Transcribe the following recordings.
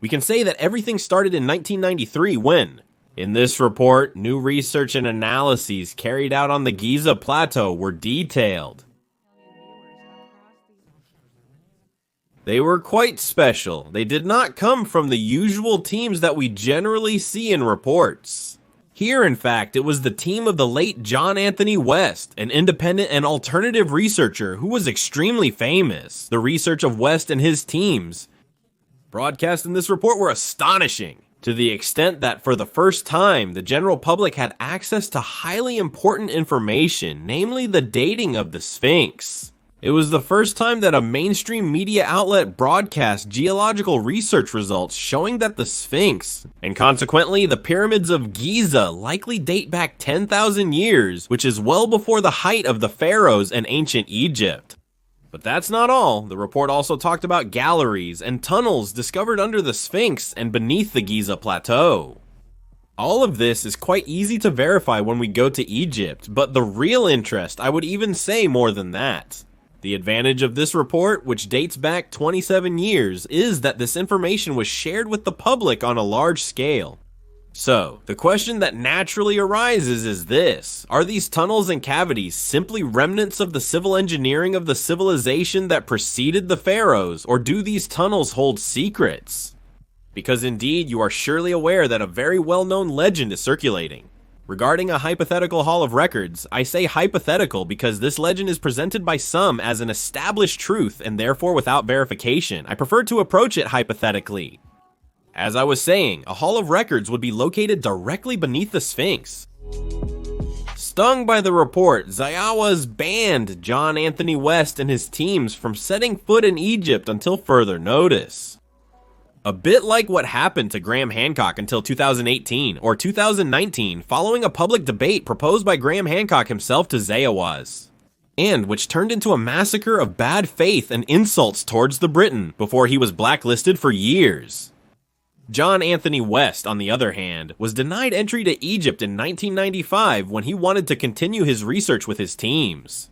We can say that everything started in 1993 when, in this report, new research and analyses carried out on the Giza Plateau were detailed. They were quite special. They did not come from the usual teams that we generally see in reports. Here, in fact, it was the team of the late John Anthony West, an independent and alternative researcher who was extremely famous. The research of West and his teams broadcast in this report were astonishing, to the extent that for the first time, the general public had access to highly important information, namely the dating of the Sphinx. It was the first time that a mainstream media outlet broadcast geological research results showing that the Sphinx, and consequently the pyramids of Giza, likely date back 10,000 years, which is well before the height of the pharaohs in ancient Egypt. But that's not all. The report also talked about galleries and tunnels discovered under the Sphinx and beneath the Giza Plateau. All of this is quite easy to verify when we go to Egypt, but the real interest, I would even say more than that. The advantage of this report, which dates back 27 years, is that this information was shared with the public on a large scale. So, the question that naturally arises is this: are these tunnels and cavities simply remnants of the civil engineering of the civilization that preceded the pharaohs, or do these tunnels hold secrets? Because indeed, you are surely aware that a very well-known legend is circulating. Regarding a hypothetical Hall of Records, I say hypothetical because this legend is presented by some as an established truth and therefore without verification. I prefer to approach it hypothetically. As I was saying, a Hall of Records would be located directly beneath the Sphinx. Stung by the report, Zayawas banned John Anthony West and his teams from setting foot in Egypt until further notice. A bit like what happened to Graham Hancock until 2018 or 2019 following a public debate proposed by Graham Hancock himself to Zayawas, and which turned into a massacre of bad faith and insults towards the Briton before he was blacklisted for years. John Anthony West, on the other hand, was denied entry to Egypt in 1995 when he wanted to continue his research with his teams.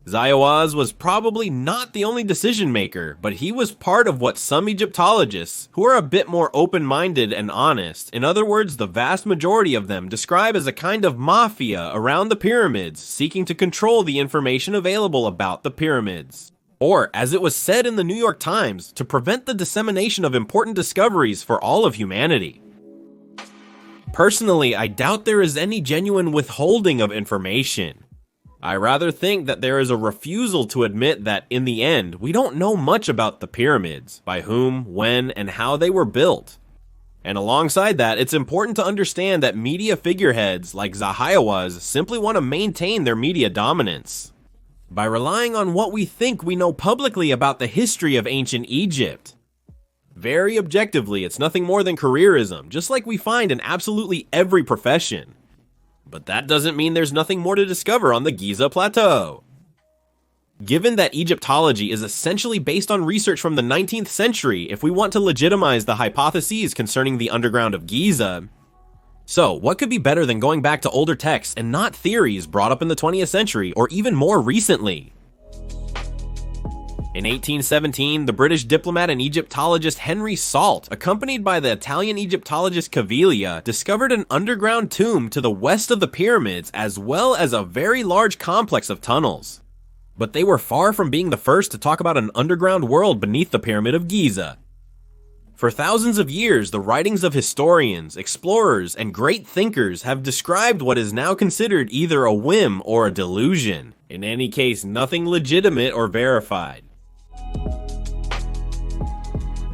Zayawas was probably not the only decision maker, but he was part of what some Egyptologists, who are a bit more open-minded and honest, in other words, the vast majority of them, describe as a kind of mafia around the pyramids, seeking to control the information available about the pyramids. Or, as it was said in the New York Times, to prevent the dissemination of important discoveries for all of humanity. Personally, I doubt there is any genuine withholding of information. I rather think that there is a refusal to admit that, in the end, we don't know much about the pyramids, by whom, when, and how they were built. And alongside that, it's important to understand that media figureheads like Zayawas simply want to maintain their media dominance by relying on what we think we know publicly about the history of ancient Egypt. Very objectively, it's nothing more than careerism, just like we find in absolutely every profession. But that doesn't mean there's nothing more to discover on the Giza Plateau. Given that Egyptology is essentially based on research from the 19th century, if we want to legitimize the hypotheses concerning the underground of Giza, so what could be better than going back to older texts and not theories brought up in the 20th century or even more recently? In 1817, the British diplomat and Egyptologist Henry Salt, accompanied by the Italian Egyptologist Caviglia, discovered an underground tomb to the west of the pyramids as well as a very large complex of tunnels. But they were far from being the first to talk about an underground world beneath the Pyramid of Giza. For thousands of years, the writings of historians, explorers, and great thinkers have described what is now considered either a whim or a delusion. In any case, nothing legitimate or verified.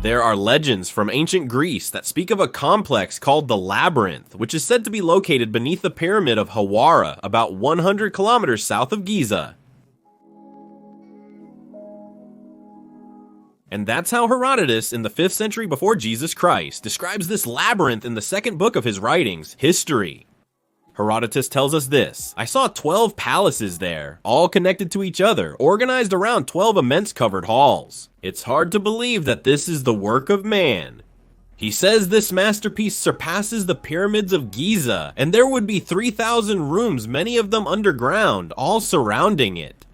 There are legends from ancient Greece that speak of a complex called the Labyrinth, which is said to be located beneath the pyramid of Hawara, about 100 kilometers south of Giza. And that's how Herodotus, in the 5th century before Jesus Christ, describes this labyrinth in the second book of his writings, History. Herodotus tells us this: I saw 12 palaces there, all connected to each other, organized around 12 immense covered halls. It's hard to believe that this is the work of man. He says this masterpiece surpasses the pyramids of Giza, and there would be 3,000 rooms, many of them underground, all surrounding it.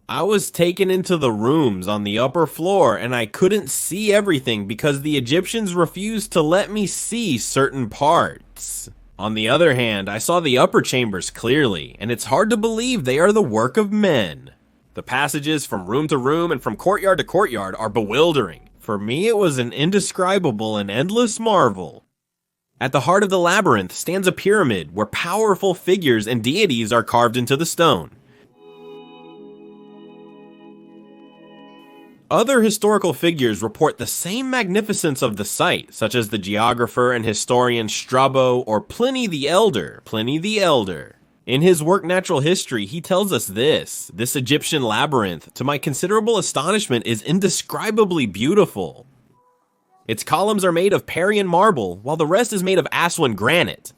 I was taken into the rooms on the upper floor and I couldn't see everything because the Egyptians refused to let me see certain parts. On the other hand, I saw the upper chambers clearly, and it's hard to believe they are the work of men. The passages from room to room and from courtyard to courtyard are bewildering. For me, it was an indescribable and endless marvel. At the heart of the labyrinth stands a pyramid where powerful figures and deities are carved into the stone. Other historical figures report the same magnificence of the site, such as the geographer and historian Strabo or Pliny the Elder. In his work Natural History, he tells us this Egyptian labyrinth, to my considerable astonishment, is indescribably beautiful. Its columns are made of Parian marble, while the rest is made of Aswan granite.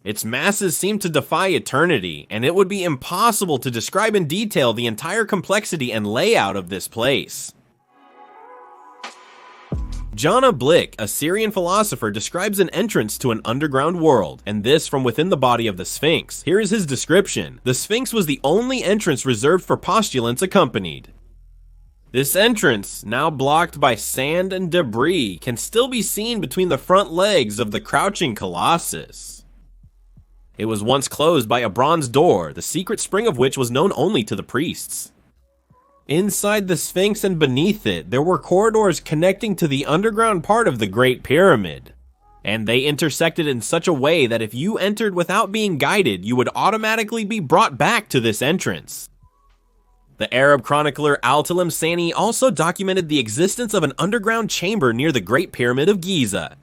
Its masses seem to defy eternity, and it would be impossible to describe in detail the entire complexity and layout of this place. Jana Blick, a Syrian philosopher, describes an entrance to an underground world, and this from within the body of the Sphinx. Here is his description. The Sphinx was the only entrance reserved for postulants accompanied. This entrance, now blocked by sand and debris, can still be seen between the front legs of the crouching colossus. It was once closed by a bronze door, the secret spring of which was known only to the priests. Inside the Sphinx and beneath it, there were corridors connecting to the underground part of the Great Pyramid. And they intersected in such a way that if you entered without being guided, you would automatically be brought back to this entrance. The Arab chronicler Al-Tilimsani also documented the existence of an underground chamber near the Great Pyramid of Giza.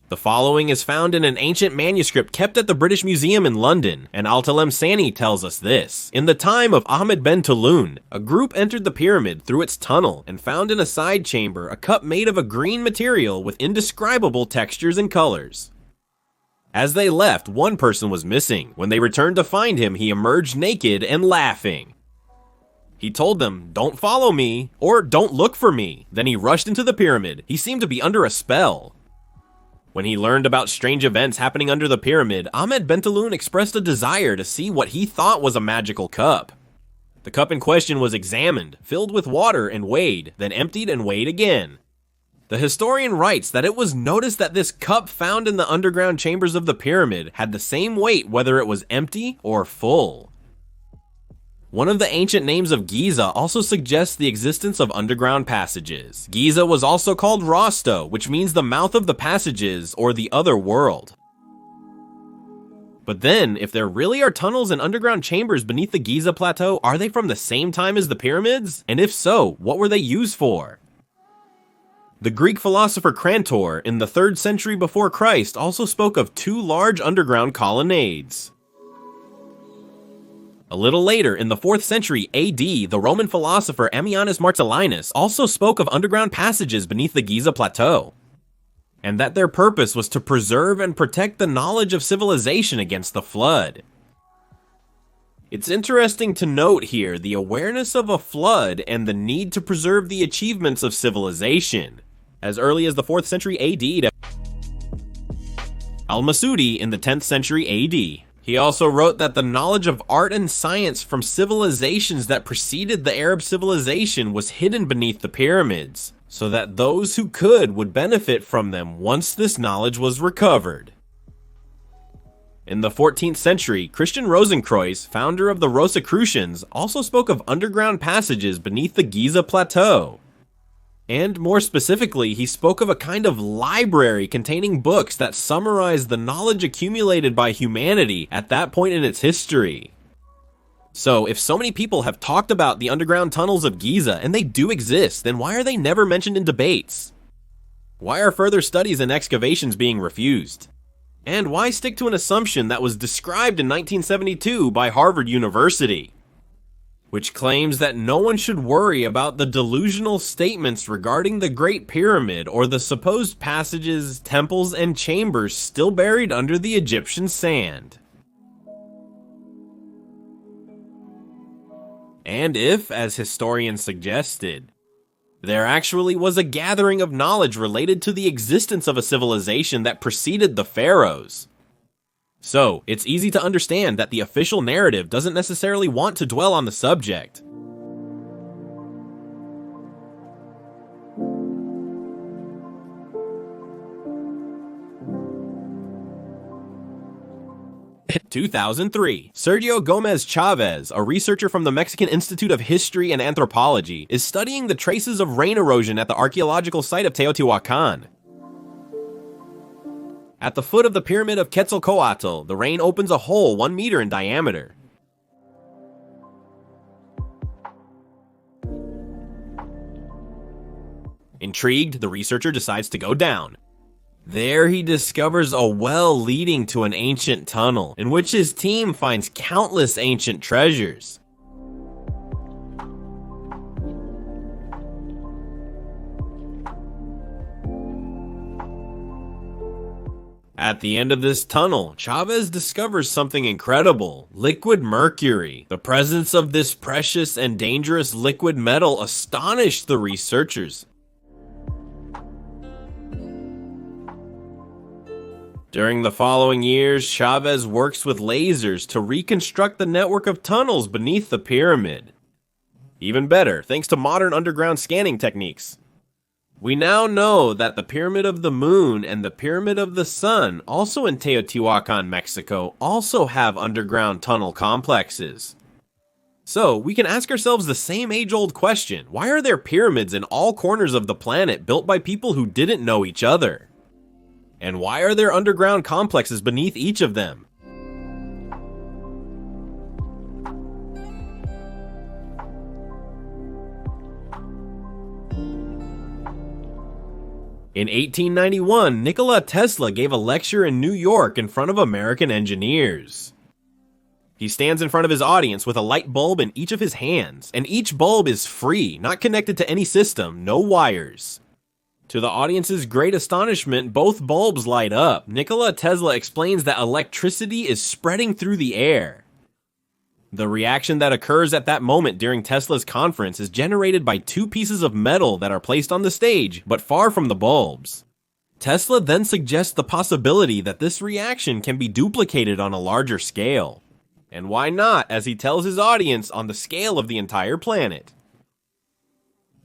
The following is found in an ancient manuscript kept at the British Museum in London, and Al-Tilimsani tells us this. In the time of Ahmed ben Tulun, a group entered the pyramid through its tunnel and found in a side chamber a cup made of a green material with indescribable textures and colors. As they left, one person was missing. When they returned to find him, he emerged naked and laughing. He told them, "Don't follow me," or "Don't look for me." Then he rushed into the pyramid. He seemed to be under a spell. When he learned about strange events happening under the pyramid, Ahmed ben Tulun expressed a desire to see what he thought was a magical cup. The cup in question was examined, filled with water and weighed, then emptied and weighed again. The historian writes that it was noticed that this cup found in the underground chambers of the pyramid had the same weight whether it was empty or full. One of the ancient names of Giza also suggests the existence of underground passages. Giza was also called Rosto, which means the mouth of the passages or the other world. But then, if there really are tunnels and underground chambers beneath the Giza plateau, are they from the same time as the pyramids? And if so, what were they used for? The Greek philosopher Crantor, in the 3rd century before Christ, also spoke of 2 large underground colonnades. A little later, in the 4th century AD, the Roman philosopher Ammianus Marcellinus also spoke of underground passages beneath the Giza plateau, and that their purpose was to preserve and protect the knowledge of civilization against the flood. It's interesting to note here the awareness of a flood and the need to preserve the achievements of civilization. As early as the 4th century AD to Al-Masudi in the 10th century AD. He also wrote that the knowledge of art and science from civilizations that preceded the Arab civilization was hidden beneath the pyramids, so that those who could would benefit from them once this knowledge was recovered. In the 14th century, Christian Rosenkreuz, founder of the Rosicrucians, also spoke of underground passages beneath the Giza plateau. And more specifically, he spoke of a kind of library containing books that summarize the knowledge accumulated by humanity at that point in its history. So, if so many people have talked about the underground tunnels of Giza, and they do exist, then why are they never mentioned in debates? Why are further studies and excavations being refused? And why stick to an assumption that was described in 1972 by Harvard University, which claims that no one should worry about the delusional statements regarding the Great Pyramid or the supposed passages, temples, and chambers still buried under the Egyptian sand? And if, as historians suggested, there actually was a gathering of knowledge related to the existence of a civilization that preceded the pharaohs. So, it's easy to understand that the official narrative doesn't necessarily want to dwell on the subject. 2003. Sergio Gomez Chavez, a researcher from the Mexican Institute of History and Anthropology, is studying the traces of rain erosion at the archaeological site of Teotihuacan. At the foot of the pyramid of Quetzalcoatl, the rain opens a hole 1 meter in diameter. Intrigued, the researcher decides to go down. There he discovers a well leading to an ancient tunnel, in which his team finds countless ancient treasures. At the end of this tunnel, Chavez discovers something incredible: liquid mercury. The presence of this precious and dangerous liquid metal astonished the researchers. During the following years, Chavez works with lasers to reconstruct the network of tunnels beneath the pyramid. Even better, thanks to modern underground scanning techniques. We now know that the Pyramid of the Moon and the Pyramid of the Sun, also in Teotihuacan, Mexico, also have underground tunnel complexes. So, we can ask ourselves the same age-old question: why are there pyramids in all corners of the planet built by people who didn't know each other? And why are there underground complexes beneath each of them? In 1891, Nikola Tesla gave a lecture in New York in front of American engineers. He stands in front of his audience with a light bulb in each of his hands, and each bulb is free, not connected to any system, no wires. To the audience's great astonishment, both bulbs light up. Nikola Tesla explains that electricity is spreading through the air. The reaction that occurs at that moment during Tesla's conference is generated by two pieces of metal that are placed on the stage, but far from the bulbs. Tesla then suggests the possibility that this reaction can be duplicated on a larger scale. And why not, as he tells his audience, on the scale of the entire planet.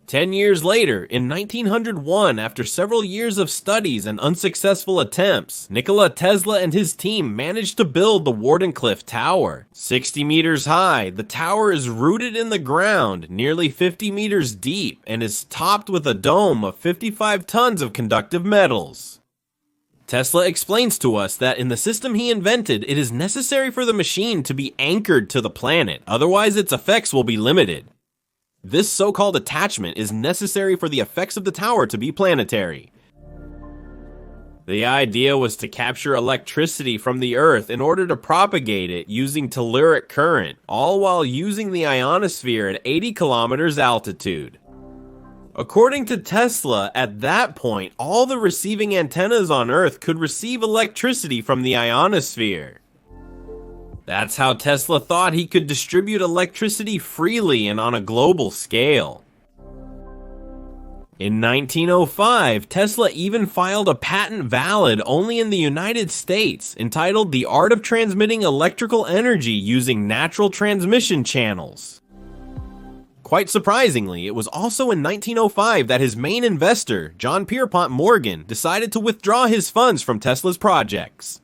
10 years later, in 1901, after several years of studies and unsuccessful attempts, Nikola Tesla and his team managed to build the Wardenclyffe Tower. 60 meters high, the tower is rooted in the ground, nearly 50 meters deep, and is topped with a dome of 55 tons of conductive metals. Tesla explains to us that in the system he invented, it is necessary for the machine to be anchored to the planet, otherwise its effects will be limited. This so-called attachment is necessary for the effects of the tower to be planetary. The idea was to capture electricity from the Earth in order to propagate it using telluric current, all while using the ionosphere at 80 kilometers altitude. According to Tesla, at that point, all the receiving antennas on Earth could receive electricity from the ionosphere. That's how Tesla thought he could distribute electricity freely and on a global scale. In 1905, Tesla even filed a patent valid only in the United States, entitled The Art of Transmitting Electrical Energy Using Natural Transmission Channels. Quite surprisingly, it was also in 1905 that his main investor, John Pierpont Morgan, decided to withdraw his funds from Tesla's projects.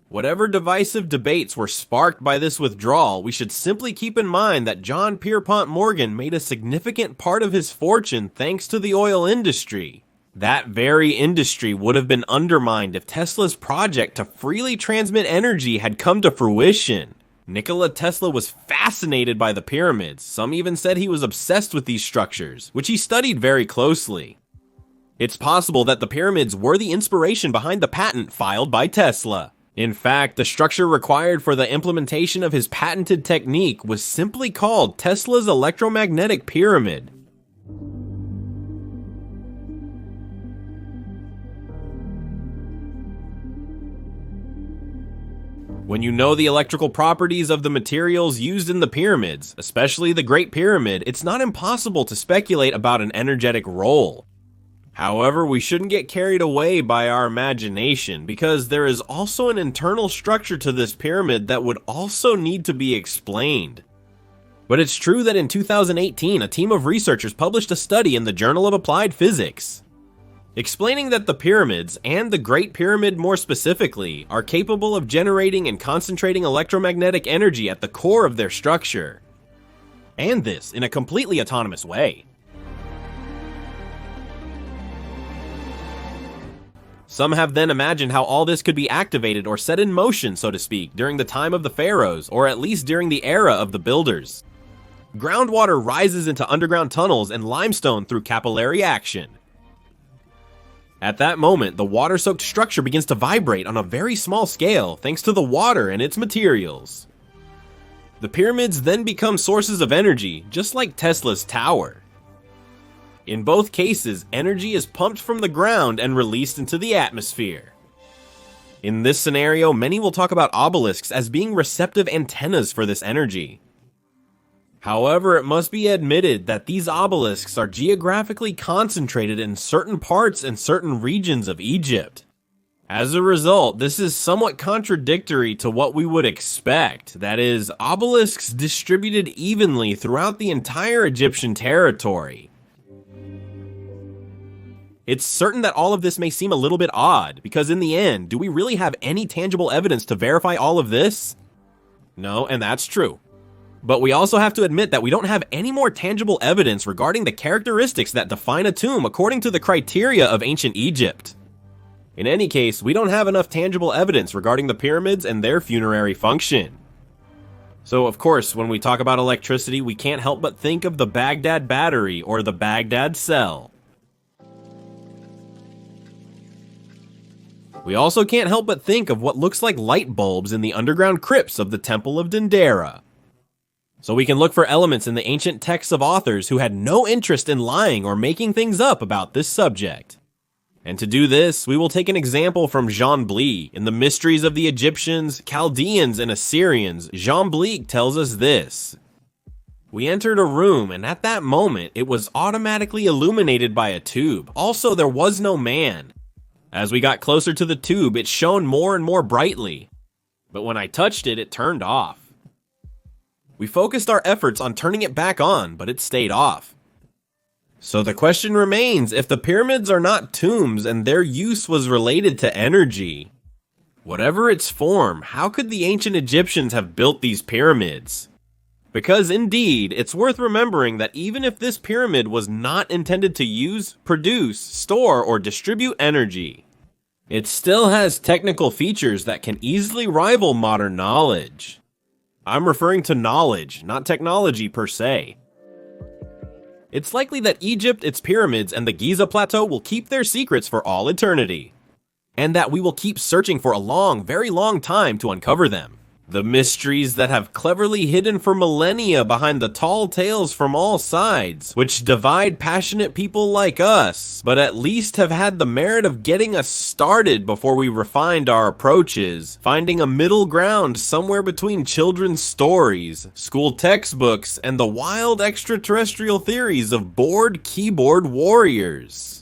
Whatever divisive debates were sparked by this withdrawal, we should simply keep in mind that John Pierpont Morgan made a significant part of his fortune thanks to the oil industry. That very industry would have been undermined if Tesla's project to freely transmit energy had come to fruition. Nikola Tesla was fascinated by the pyramids. Some even said he was obsessed with these structures, which he studied very closely. It's possible that the pyramids were the inspiration behind the patent filed by Tesla. In fact, the structure required for the implementation of his patented technique was simply called Tesla's Electromagnetic Pyramid. When you know the electrical properties of the materials used in the pyramids, especially the Great Pyramid, it's not impossible to speculate about an energetic role. However, we shouldn't get carried away by our imagination, because there is also an internal structure to this pyramid that would also need to be explained. But it's true that in 2018, a team of researchers published a study in the Journal of Applied Physics. explaining that the pyramids, and the Great Pyramid more specifically, are capable of generating and concentrating electromagnetic energy at the core of their structure. And this in a completely autonomous way. Some have then imagined how all this could be activated or set in motion, so to speak, during the time of the pharaohs, or at least during the era of the builders. Groundwater rises into underground tunnels and limestone through capillary action. At that moment, the water-soaked structure begins to vibrate on a very small scale thanks to the water and its materials. The pyramids then become sources of energy, just like Tesla's tower. In both cases, energy is pumped from the ground and released into the atmosphere. In this scenario, many will talk about obelisks as being receptive antennas for this energy. However, it must be admitted that these obelisks are geographically concentrated in certain parts and certain regions of Egypt. As a result, this is somewhat contradictory to what we would expect, that is, obelisks distributed evenly throughout the entire Egyptian territory. It's certain that all of this may seem a little bit odd, because in the end, do we really have any tangible evidence to verify all of this? No, and that's true. But we also have to admit that we don't have any more tangible evidence regarding the characteristics that define a tomb according to the criteria of ancient Egypt. In any case, we don't have enough tangible evidence regarding the pyramids and their funerary function. So of course, when we talk about electricity, we can't help but think of the Baghdad battery or the Baghdad cell. We also can't help but think of what looks like light bulbs in the underground crypts of the Temple of Dendera. So we can look for elements in the ancient texts of authors who had no interest in lying or making things up about this subject. And to do this, we will take an example from Jean Bleek. In the Mysteries of the Egyptians, Chaldeans, and Assyrians, Jean Bleek tells us this. We entered a room, and at that moment, it was automatically illuminated by a tube. Also, there was no man. As we got closer to the tube, it shone more and more brightly. But when I touched it, it turned off. We focused our efforts on turning it back on, but it stayed off. So the question remains, if the pyramids are not tombs and their use was related to energy, whatever its form, how could the ancient Egyptians have built these pyramids? Because indeed, it's worth remembering that even if this pyramid was not intended to use, produce, store, or distribute energy, it still has technical features that can easily rival modern knowledge. I'm referring to knowledge, not technology per se. It's likely that Egypt, its pyramids, and the Giza plateau will keep their secrets for all eternity, and that we will keep searching for a long, very long time to uncover them. The mysteries that have cleverly hidden for millennia behind the tall tales from all sides, which divide passionate people like us, but at least have had the merit of getting us started before we refined our approaches, finding a middle ground somewhere between children's stories, school textbooks, and the wild extraterrestrial theories of bored keyboard warriors.